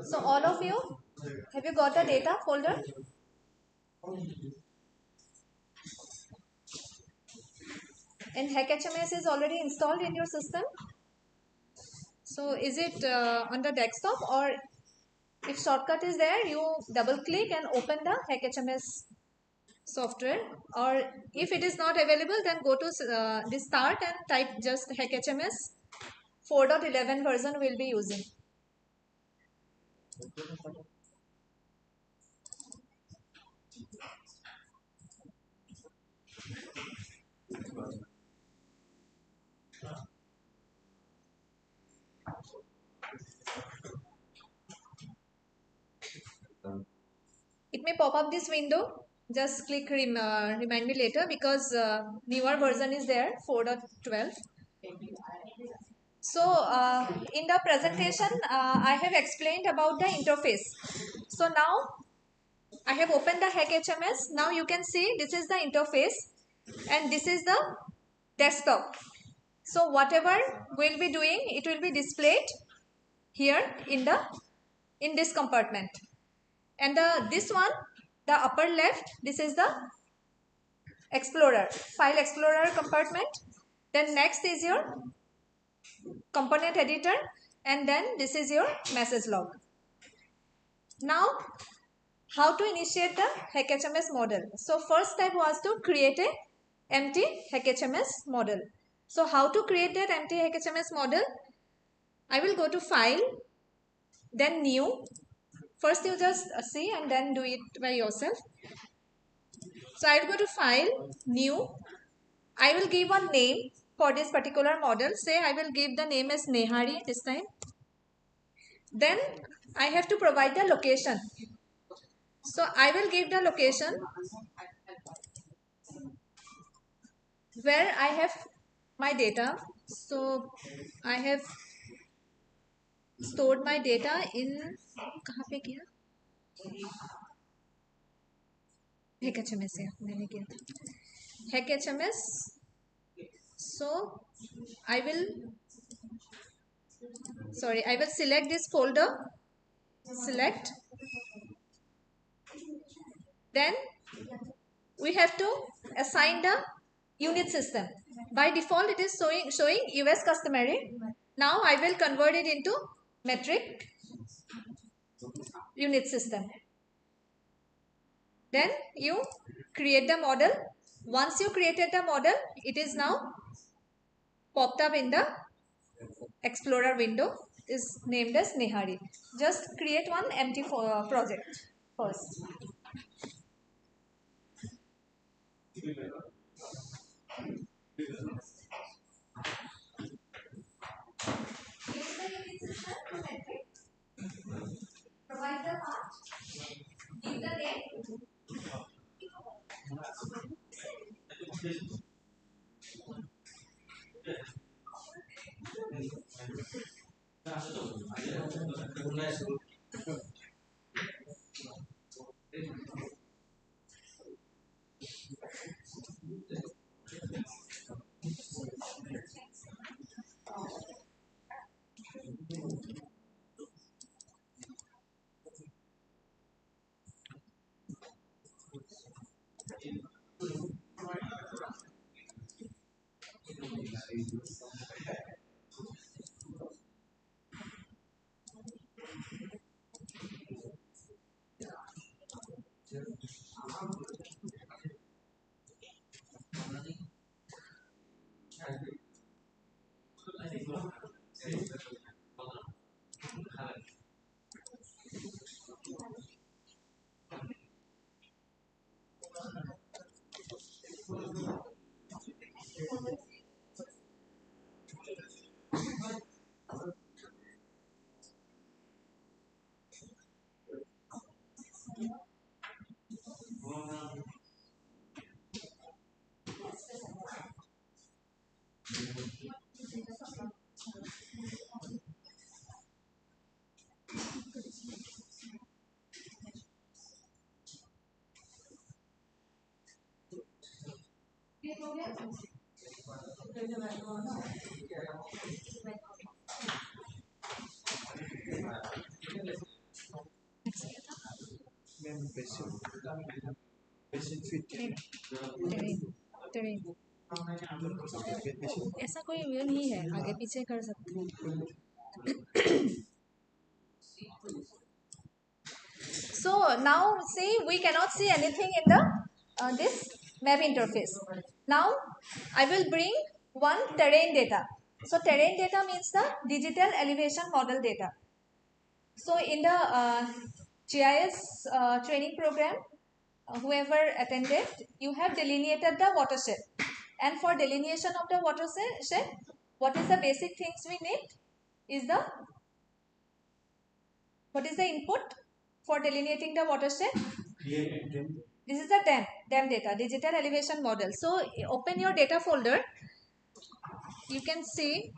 So all of you, have you got the data folder? And HEC HMS is already installed in your system. So is it on the desktop, or if shortcut is there, you double click and open the HEC HMS software, or if it is not available, then go to the start and type just HEC HMS 4.11 version will be using. It may pop up this window. Just click remind me later, because newer version is there, 4.12. So in the presentation, I have explained about the interface. So now I have opened the HEC HMS. Now you can see this is the interface and this is the desktop. So whatever we'll be doing, it will be displayed here in this compartment. And this one, the upper left, this is the Explorer, File Explorer compartment. Then next is your component editor, and then this is your message log. Now, how to initiate the HEC HMS model? So first step was to create a empty HEC HMS model. So how to create that empty HEC HMS model? I will go to File, then New. First you just see and then do it by yourself. So I will go to File, New. I will give one name for this particular model. Say I will give the name as Nehari this time. Then I have to provide the location. So I will give the location where I have my data. So I have stored my data in कहाँ पे किया? HEC HMS है मैंने किया था HEC HMS. So I will select this folder, select, then we have to assign the unit system. By default it is showing US customary. Now I will convert it into metric unit system. Then you create the model. Once you created the model, it is now popped up in the Explorer window, is named as Nehari. Just create one empty project first. Provide the path, give the name. terrain ऐसा कोई ये नहीं है, आगे पीछे कर सकते हैं. So now see, we cannot see anything in the this map interface. Now I will bring one terrain data. So terrain data means the digital elevation model data. So in the GIS training program, whoever attended, you have delineated the watershed. And for delineation of the watershed, what is the basic things we need? What is the input for delineating the watershed? This is the dam data, digital elevation model. So open your data folder. You can see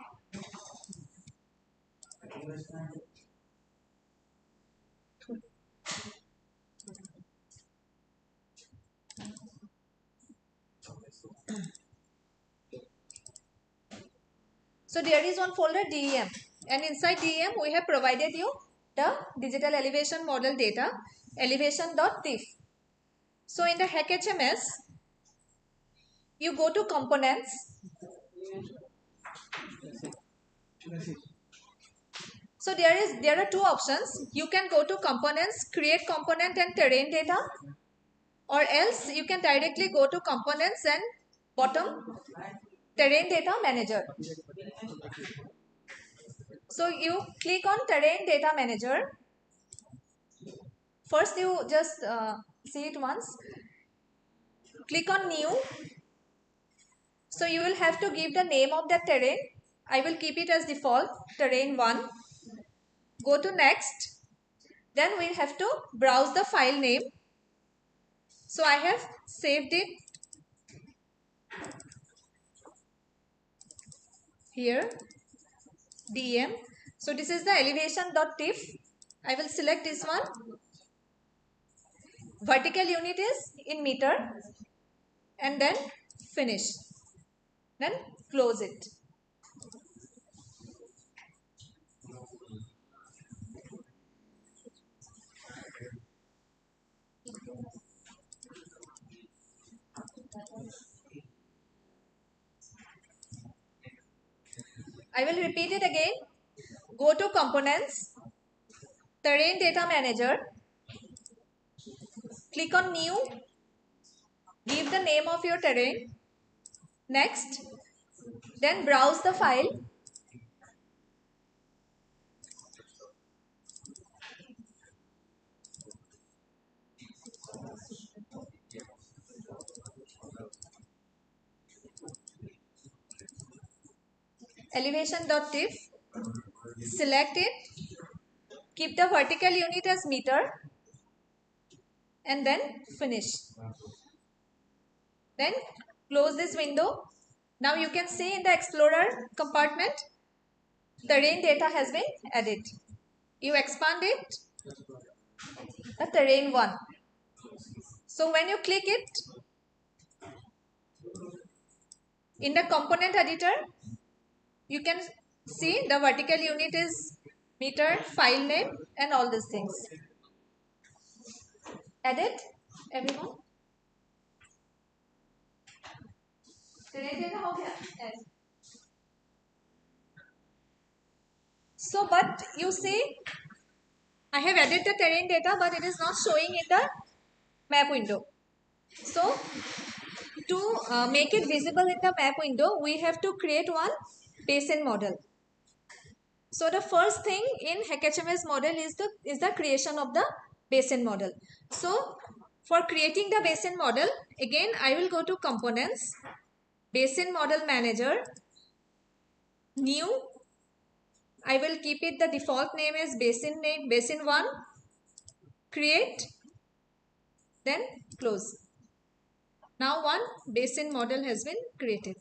so there is one folder DEM, and inside DEM we have provided you the digital elevation model data elevation.tif. So in the HEC HMS, you go to components. So there are two options. You can go to components, create component and terrain data, or else you can directly go to components and bottom terrain data manager. So you click on terrain data manager. First you just see it once. Click on new. So you will have to give the name of the terrain. I will keep it as default, terrain 1. Go to next. Then we have to browse the file name. So I have saved it here, DM. So this is the elevation.tif. I will select this one. Vertical unit is in meter, and then finish. Then close it. I will repeat it again. Go to components, terrain data manager, click on new, give the name of your terrain, next, then browse the file. Elevation.tif, select it, keep the vertical unit as meter, and then finish. Then close this window. Now you can see in the Explorer compartment, terrain data has been added. You expand it, the terrain 1. So when you click it, in the component editor, you can see the vertical unit is meter, file name, and all these things. Edit, everyone. Terrain data हो गया? Yes. So, but you see, I have added the terrain data, but it is not showing in the map window. So, to make it visible in the map window, we have to create one basin model. So, the first thing in HEC HMS model is the creation of the basin model. So, for creating the basin model, again I will go to components, basin model manager, new. I will keep it the default name as basin 1, create, then close. Now one basin model has been created.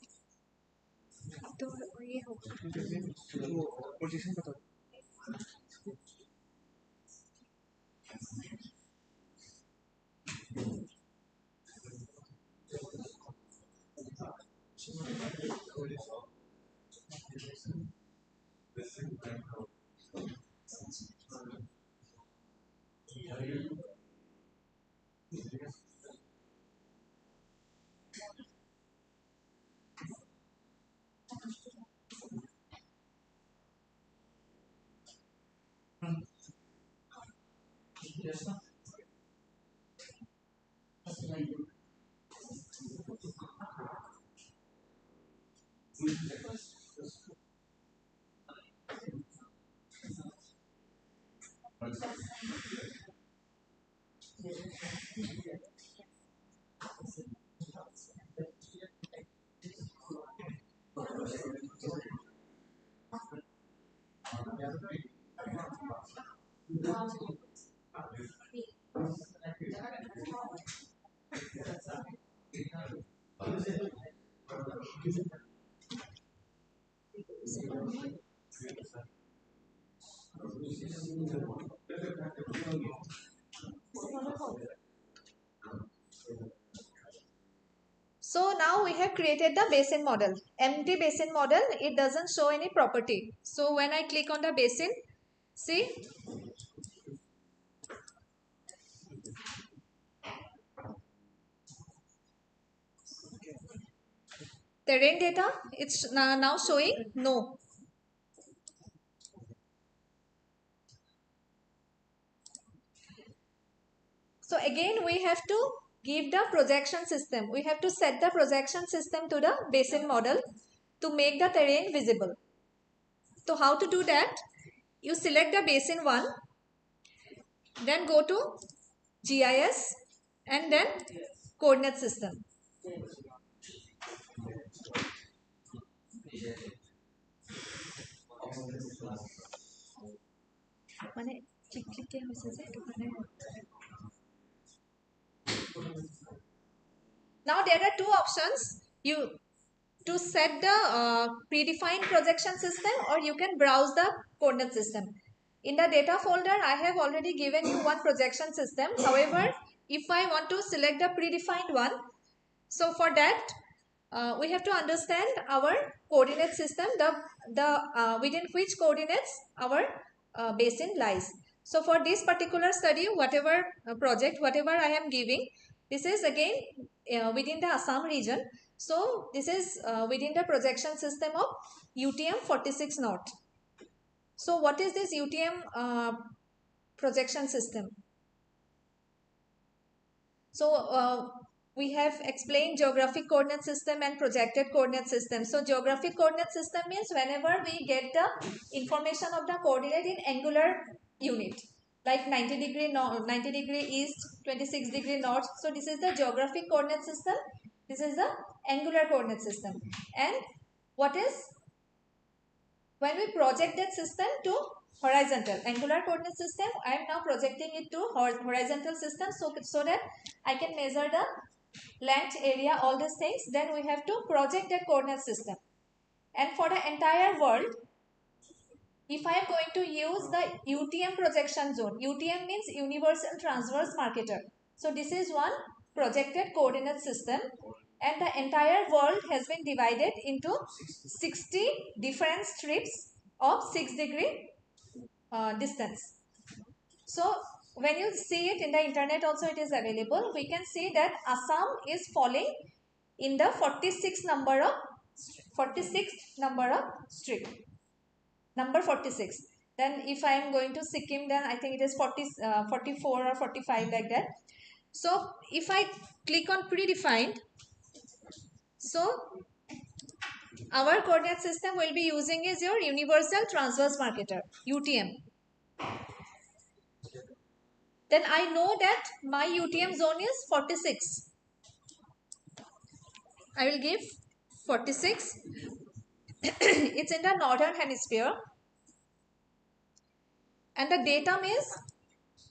So now we have created the basin model. Empty basin model, it doesn't show any property. So when I click on the basin, see, terrain data, it's now showing no. So again we have to give the projection system. We have to set the projection system to the basin model to make the terrain visible. So how to do that? You select the basin 1, then go to GIS and then coordinate system. Now there are two options. You to set the predefined projection system, or you can browse the coordinate system. In the data folder, I have already given you one projection system. However, if I want to select the predefined one, so for that, we have to understand our coordinate system, the within which coordinates our basin lies. So for this particular study, whatever project, whatever I am giving, this is again within the Assam region. So this is within the projection system of UTM 46 North. So what is this UTM projection system? So we have explained geographic coordinate system and projected coordinate system. So geographic coordinate system means whenever we get the information of the coordinate in angular unit, like 90 degree north, 90 degree east, 26 degree north. So this is the geographic coordinate system. This is the angular coordinate system. And what is when we project that system to horizontal angular coordinate system, I am now projecting it to horizontal system, so that I can measure the length, area, all these things. Then we have to project that coordinate system. And for the entire world, if I am going to use the UTM projection zone, UTM means Universal Transverse Marketer. So this is one projected coordinate system, and the entire world has been divided into 60 different strips of 6 degree distance. So when you see it in the internet also, it is available. We can see that Assam is falling in the 46th number of strip. Number 46. Then if I am going to Sikkim, then I think it is 44 or 45, like that. So if I click on predefined, so our coordinate system will be using is your Universal Transverse Marketer, UTM. Then I know that my UTM zone is 46. I will give 46. It's in the northern hemisphere. And the datum is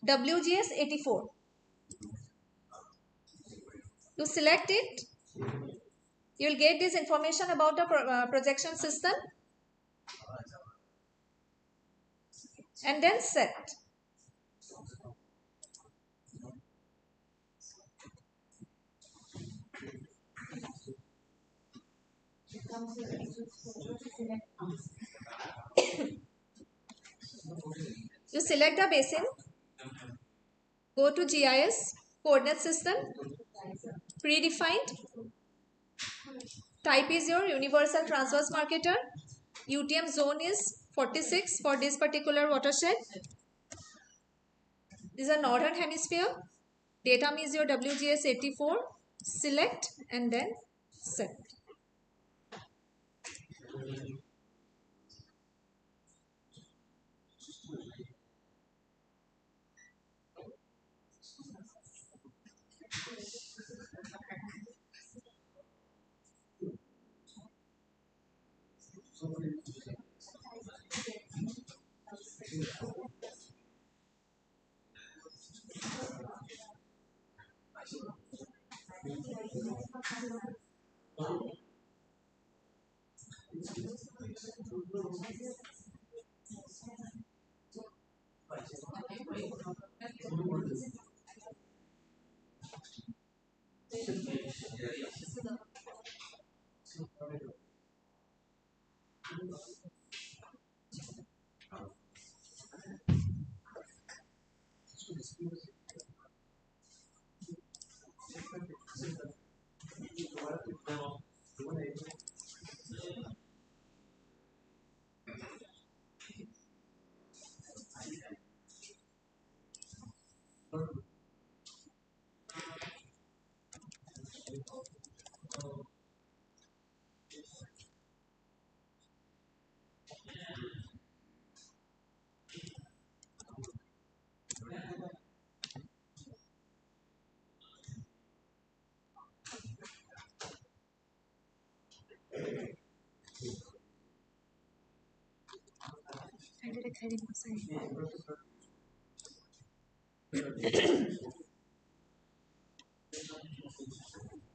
WGS 84. To select it, you will get this information about the projection system. And then set. You select the basin, go to GIS, coordinate system, predefined, type is your Universal Transverse Marketer, UTM zone is 46 for this particular watershed. This is a northern hemisphere. Datum is your WGS 84. Select and then set.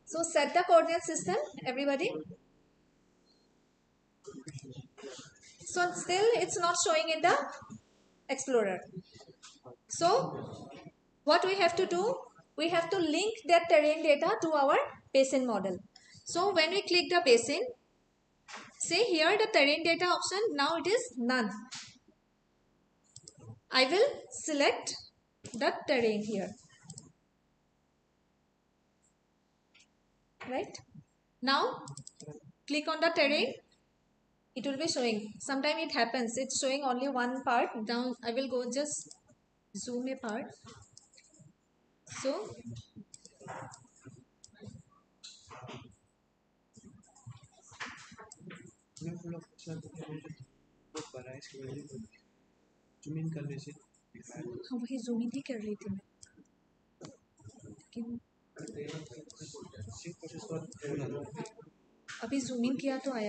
So set the coordinate system, everybody. So still it's not showing in the Explorer. So what we have to do? We have to link that terrain data to our basin model. So when we click the basin, say here the terrain data option, now it is none. I will select the terrain here. Right? Now click on the terrain. It will be showing. Sometimes it happens. It's showing only one part. Now I will go just zoom a part. So हाँ वही zoom in ही कर रही थी मैं अभी zoom in किया तो आया